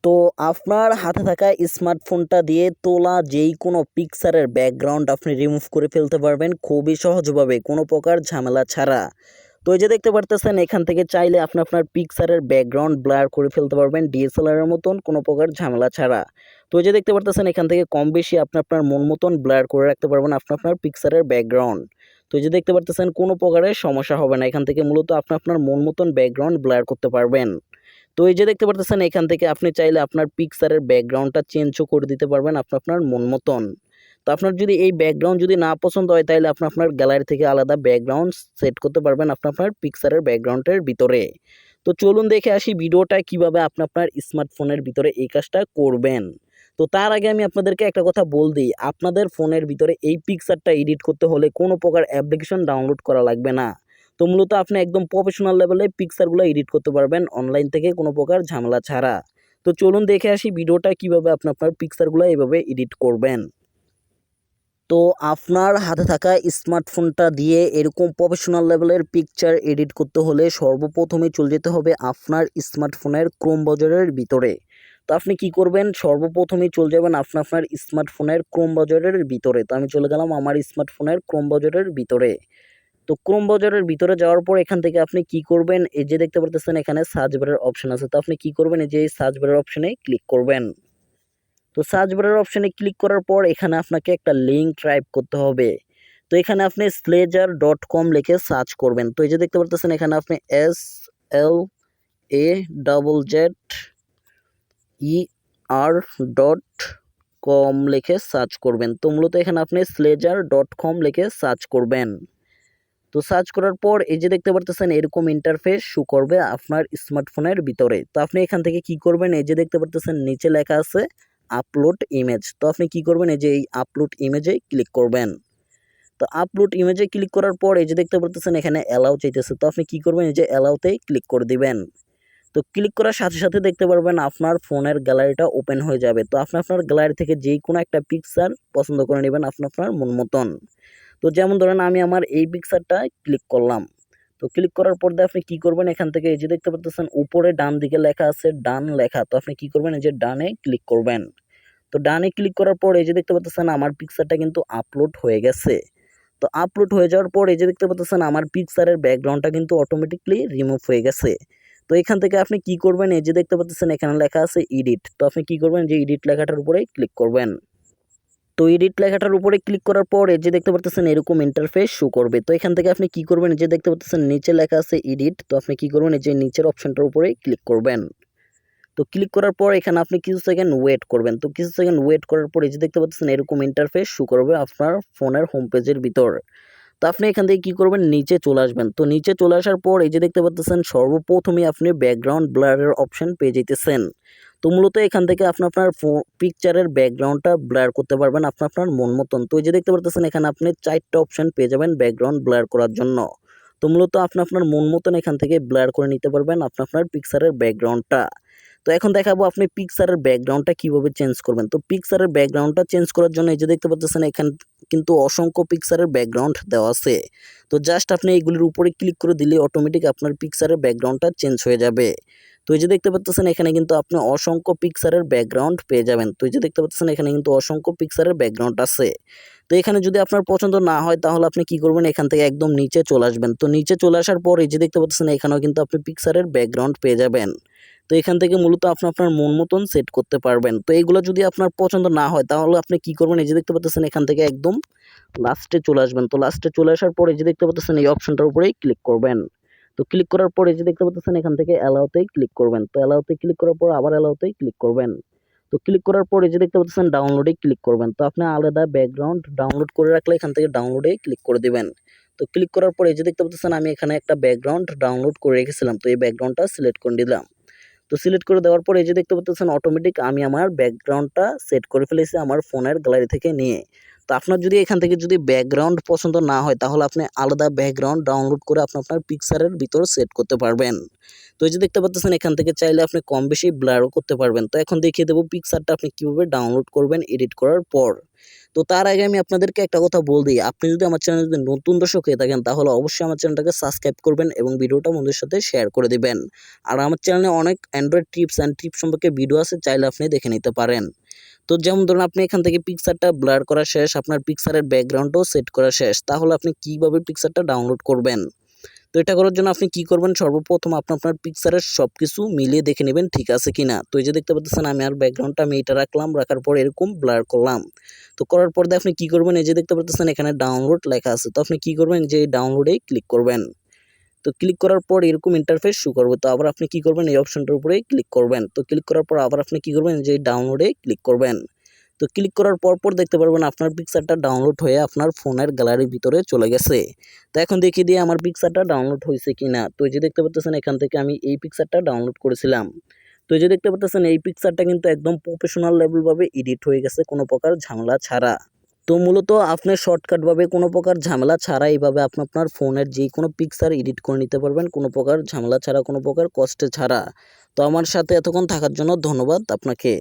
তো আপনার হাতে থাকা স্মার্টফোনটা দিয়ে তোলা যেই কোনো পিকচারের ব্যাকগ্রাউন্ড আপনি রিমুভ করে ফেলতে পারবেন খুবই সহজভাবে, কোনো প্রকার ঝামেলা ছাড়া। তো এই যে দেখতে পারতেছেন, এখান থেকে চাইলে আপনি আপনার পিকচারের ব্যাকগ্রাউন্ড ব্লার করে ফেলতে পারবেন ডিএসএলআর এর মতন, কোনো প্রকার ঝামেলা ছাড়া। তো এই যে দেখতে পারতেছেন, এখান থেকে কম বেশি আপনি আপনার মন মতন ব্লার করে রাখতে পারবেন আপনার পিকচারের ব্যাকগ্রাউন্ড। তো এই যে দেখতে পারতেছেন, কোনো প্রকারের সমস্যা হবে না। এখান থেকে মূলত আপনার মন মতন ব্যাকগ্রাউন্ড ব্লার করতে পারবেন। তো এই যে দেখতে পারতেছেন, এখান থেকে আপনি চাইলে আপনার পিকচারের ব্যাকগ্রাউন্ডটা চেঞ্জও করে দিতে পারবেন আপনার মন মতন। তো আপনার যদি এই ব্যাকগ্রাউন্ড যদি না পছন্দ হয়, তাহলে আপনার গ্যালারি থেকে আলাদা ব্যাকগ্রাউন্ড সেট করতে পারবেন আপনার পিকচারের ব্যাকগ্রাউন্ডের ভিতরে। তো চলুন দেখে আসি ভিডিওটা কিভাবে আপনার স্মার্টফোনের ভিতরে এই কাজটা করবেন। তো তার আগে আমি আপনাদেরকে একটা কথা বল দিই, আপনাদের ফোনের ভিতরে এই পিকচারটা এডিট করতে হলে কোনো প্রকার অ্যাপ্লিকেশন ডাউনলোড করা লাগবে না। তো মূলত আপনি একদম প্রফেশনাল লেভেলে পিকচারগুলো এডিট করতে পারবেন অনলাইন থেকে, কোনো প্রকার ঝামেলা ছাড়া। তো চলুন দেখে আসি ভিডিওটা কিভাবে আপনার পিকচারগুলো এভাবে এডিট করবেন। তো আপনার হাতে থাকা স্মার্টফোনটা দিয়ে এরকম প্রফেশনাল লেভেলের পিকচার এডিট করতে হলে সর্বপ্রথমে চলে যেতে হবে আপনার স্মার্টফোনের ক্রোম ব্রাউজারের ভিতরে। তো আপনি কি করবেন, সর্বপ্রথমেই চলে যাবেন আপনার স্মার্টফোনের ক্রোম ব্রাউজারের ভিতরে। তো আমি চলে গেলাম আমার স্মার্টফোনের ক্রোম ব্রাউজারের ভিতরে। তো ক্রোম ব্রাউজারের ভিতরে যাওয়ার পর এখান থেকে আপনি কি করবেন, এই যে দেখতে পারতেছেন এখানে সার্চ বারের অপশন আছে। তো আপনি কি করবেন, এই যে এই সার্চ বারের অপশনে ক্লিক করবেন। তো সার্চ বারের অপশনে ক্লিক করার পর এখানে আপনাকে একটা লিঙ্ক টাইপ করতে হবে। তো এখানে আপনি sledger.com লিখে সার্চ করবেন। তো এই যে দেখতে পারতেছেন এখানে আপনি SLAZER.com লিখে সার্চ করবেন। তো মূলত এখানে আপনি sledger.com লিখে সার্চ করবেন। তো সার্চ করার পর এই যে দেখতে পারতেছেন এরকম ইন্টারফেস শো করবে আপনার স্মার্টফোনের ভিতরে। তো আপনি এখান থেকে কি করবেন, এই যে দেখতে পারতেছেন নিচে লেখা আছে আপলোড ইমেজ। তো আপনি কি করবেন, এই যে এই আপলোড ইমেজে ক্লিক করবেন। তো আপলোড ইমেজে ক্লিক করার পর এই যে দেখতে পারতেছেন এখানে অ্যালাউ চাইতেছে। তো আপনি কি করবেন, এই যে অ্যালাউতে ক্লিক করে দিবেন। তো ক্লিক করার সাথে সাথে দেখতে পারবেন আপনার ফোনের গ্যালারিটা ওপেন হয়ে যাবে। তো আপনার গ্যালারি থেকে যে কোনো একটা পিকচার পছন্দ করে নেবেন আপনার মন মতন। তো যেমন ধরেন আমি আমার এই পিকচারটা ক্লিক করলাম। তো ক্লিক করার পর আপনি কি করবেন, এখান থেকে এই যে দেখতে পাচ্ছেন উপরে ডান দিকে লেখা আছে ডান লেখা। তো আপনি কি করবেন, এই যে ডানে ক্লিক করবেন। তো ডানে ক্লিক করার পর এই যে দেখতে পাচ্ছেন আমার পিকচারটা কিন্তু আপলোড হয়ে গেছে। তো আপলোড হয়ে যাওয়ার পর এই যে দেখতে পাচ্ছেন আমার পিকচারের ব্যাকগ্রাউন্ডটা কিন্তু অটোমেটিকলি রিমুভ হয়ে গেছে। তো এখান থেকে আপনি কি করবেন, এই যে দেখতে পাচ্ছেন এখানে লেখা আছে এডিট। তো আপনি কি করবেন, যে এডিট লেখাটার উপরে ক্লিক করবেন। তো এডিট লেখাটার উপরে ক্লিক করার পর এই যে দেখতে পাচ্ছেন এরকম ইন্টারফেস শো করবে। তো এখান থেকে আপনি কি করবেন, এই যে দেখতে পাচ্ছেন নিচে লেখা আছে এডিট। তো আপনি কি করবেন, এই যে নিচের অপশনটার উপরে ক্লিক করবেন। তো ক্লিক করার পর এখানে আপনি কিছু সেকেন্ড ওয়েট করবেন। তো কিছু সেকেন্ড ওয়েট করার পর এই যে দেখতে পাচ্ছেন এরকম ইন্টারফেস শো করবে আপনার ফোনের হোম পেজের ভিতর। তো আপনি এখান থেকে কি করবেন, নিচে চলে আসবেন। তো নিচে চলে আসার পর এই যে দেখতে পাচ্ছেন সর্বপ্রথমেই আপনি ব্যাকগ্রাউন্ড ব্লারের অপশন পেয়ে যেতেছেন। তো মূলত এখান থেকে আপনার পিকচারের ব্যাকগ্রাউন্ডটা ব্লার করতে পারবেন আপনার মন মতন। তো এই যে দেখতে পাচ্ছেন এখানে আপনি 4টা অপশন পেয়ে যাবেন ব্যাকগ্রাউন্ড ব্লার করার জন্য। তো মূলত আপনার মন মতন এখান থেকে ব্লার করে নিতে পারবেন আপনার পিকচারের ব্যাকগ্রাউন্ডটা। তো এখন দেখাবো আপনি পিকচারের ব্যাকগ্রাউন্ডটা কিভাবে চেঞ্জ করবেন। তো পিকচারের ব্যাকগ্রাউন্ডটা চেঞ্জ করার জন্য এই যে দেখতে পাচ্ছেন এখানে কিন্তু অসংখ্য পিকচারের ব্যাকগ্রাউন্ড দেওয়া আছে। তো জাস্ট আপনি এইগুলির উপরে ক্লিক করে দিলে অটোমেটিক আপনার পিকচারের ব্যাকগ্রাউন্ডটা চেঞ্জ হয়ে যাবে। তো এই যে দেখতে পাচ্ছেন এখানে কিন্তু আপনি অসংখ্য পিকচারের ব্যাকগ্রাউন্ড পেয়ে যাবেন। তো এই যে দেখতে পাচ্ছেন এখানে কিন্তু অসংখ্য পিকচারের ব্যাকগ্রাউন্ড আছে। তো এখানে যদি আপনার পছন্দ না হয় তাহলে আপনি কি করবেন, এখান থেকে একদম নিচে চলে আসবেন। তো নিচে চলে আসার পর এই যে দেখতে পাচ্ছেন এখানেও কিন্তু আপনি পিকচারের ব্যাকগ্রাউন্ড পেয়ে যাবেন। তো এখান থেকে মূলত আপনার মন মতন সেট করতে পারবেন। তো এইগুলো যদি আপনার পছন্দ না হয় তাহলে আপনি কি করবেন, এই যে দেখতে পাচ্ছেন এখান থেকে একদম লাস্টে চলে আসবেন। তো লাস্টে চলে আসার পরে যে দেখতে পাচ্ছেন এই অপশনটার উপরেই ক্লিক করবেন। তো ক্লিক করার পরে যে দেখতে পাচ্ছেন এখান থেকে অ্যালাউতেই ক্লিক করবেন। তো অ্যালাউতে ক্লিক করার পর আবার অ্যালাউতেই ক্লিক করবেন। তো ক্লিক করার পরে যে দেখতে পাচ্ছেন ডাউনলোডে ক্লিক করবেন। তো আপনি আলাদা ব্যাকগ্রাউন্ড ডাউনলোড করে রাখলে এখান থেকে ডাউনলোডে ক্লিক করে দিবেন। তো ক্লিক করার পরে যে দেখতে পাচ্ছেন আমি এখানে একটা ব্যাকগ্রাউন্ড ডাউনলোড করে রেখেছিলাম। তো এই ব্যাকগ্রাউন্ডটা সিলেক্ট করে দিলাম। তো সিলেক্ট করে দেওয়ার পরে এই যে দেখতে পাচ্ছেন অটোমেটিক আমি আমার ব্যাকগ্রাউন্ডটা সেট করে ফেলেছি আমার ফোনের গ্যালারি থেকে নিয়ে। তো আপনার যদি এখান থেকে যদি ব্যাকগ্রাউন্ড পছন্দ না হয় তাহলে আপনি আলাদা ব্যাকগ্রাউন্ড ডাউনলোড করে আপনার পিকচারের ভিতর সেট করতে পারবেন। তো এই যে দেখতে পাচ্ছেন এখান থেকে চাইলে আপনি কম বেশি ব্লারও করতে পারবেন। তো এখন দেখিয়ে দেবো পিকচারটা আপনি কীভাবে ডাউনলোড করবেন এডিট করার পর। তো তার আগে আমি আপনাদেরকে একটা কথা বল দিই, আপনি যদি আমার চ্যানেলে যদি নতুন দর্শক হয়ে থাকেন তাহলে অবশ্যই আমার চ্যানেলটাকে সাবস্ক্রাইব করবেন এবং ভিডিওটা বন্ধুদের সাথে শেয়ার করে দিবেন। আর আমার চ্যানেলে অনেক অ্যান্ড্রয়েড টিপস অ্যান্ড টিপস সম্পর্কে ভিডিও আছে, চাইলে আপনি দেখে নিতে পারেন। তো যেমন ধরুন আপনি এখান থেকে পিকচারটা ব্লার করা শেষ, আপনার পিকচারের ব্যাকগ্রাউন্ডও সেট করা শেষ, তাহলে আপনি কিভাবে পিকচারটা ডাউনলোড করবেন। তো এটা করার জন্য আপনি কি করবেন, সর্বপ্রথম আপনার পিকচারের সবকিছু মিলিয়ে দেখে নেবেন ঠিক আছে কিনা। তো এই যে দেখতে পাচ্ছেন আমি আর ব্যাকগ্রাউন্ডটা আমি এটা রাখলাম, রাখার পর এরকম ব্লার করলাম। তো করার পর আপনি কি করবেন, এই যে দেখতে পাচ্ছেন এখানে ডাউনলোড লেখা আছে, তো আপনি কি করবেন যে ডাউনলোডে ক্লিক করবেন। তো ক্লিক করার পর এরকম ইন্টারফেস শো করবে। তো আবার আপনি কি করবেন, এই অপশনটার উপরে ক্লিক করবেন। তো ক্লিক করার পর আবার আপনি কি করবেন, যে ডাউনলোডে ক্লিক করবেন। তো ক্লিক করার পর দেখতে পারবেন আপনার পিকচারটা ডাউনলোড হয়ে আপনার ফোনের গ্যালারির ভিতরে চলে গেছে। তো এখন দেখিয়ে দিয়ে আমার পিকচারটা ডাউনলোড হয়েছে কিনা। তো এই যে দেখতে পাচ্ছেন এখান থেকে আমি এই পিকচারটা ডাউনলোড করেছিলাম। তো এই যে দেখতে পাচ্ছেন এই পিকচারটা কিন্তু একদম প্রফেশনাল লেভেল ভাবে এডিট হয়ে গেছে, কোনো প্রকার ঝামেলা ছাড়া। তো মূলত আপনি শর্টকাটভাবে কোনো প্রকার ঝামেলা ছাড়া এইভাবে আপনার ফোনের যে কোনো পিকচার এডিট করে নিতে পারবেন, কোনো প্রকার ঝামেলা ছাড়া, কোনো প্রকার কষ্ট ছাড়া। তো আমার সাথে এতক্ষণ থাকার জন্য ধন্যবাদ আপনাকে।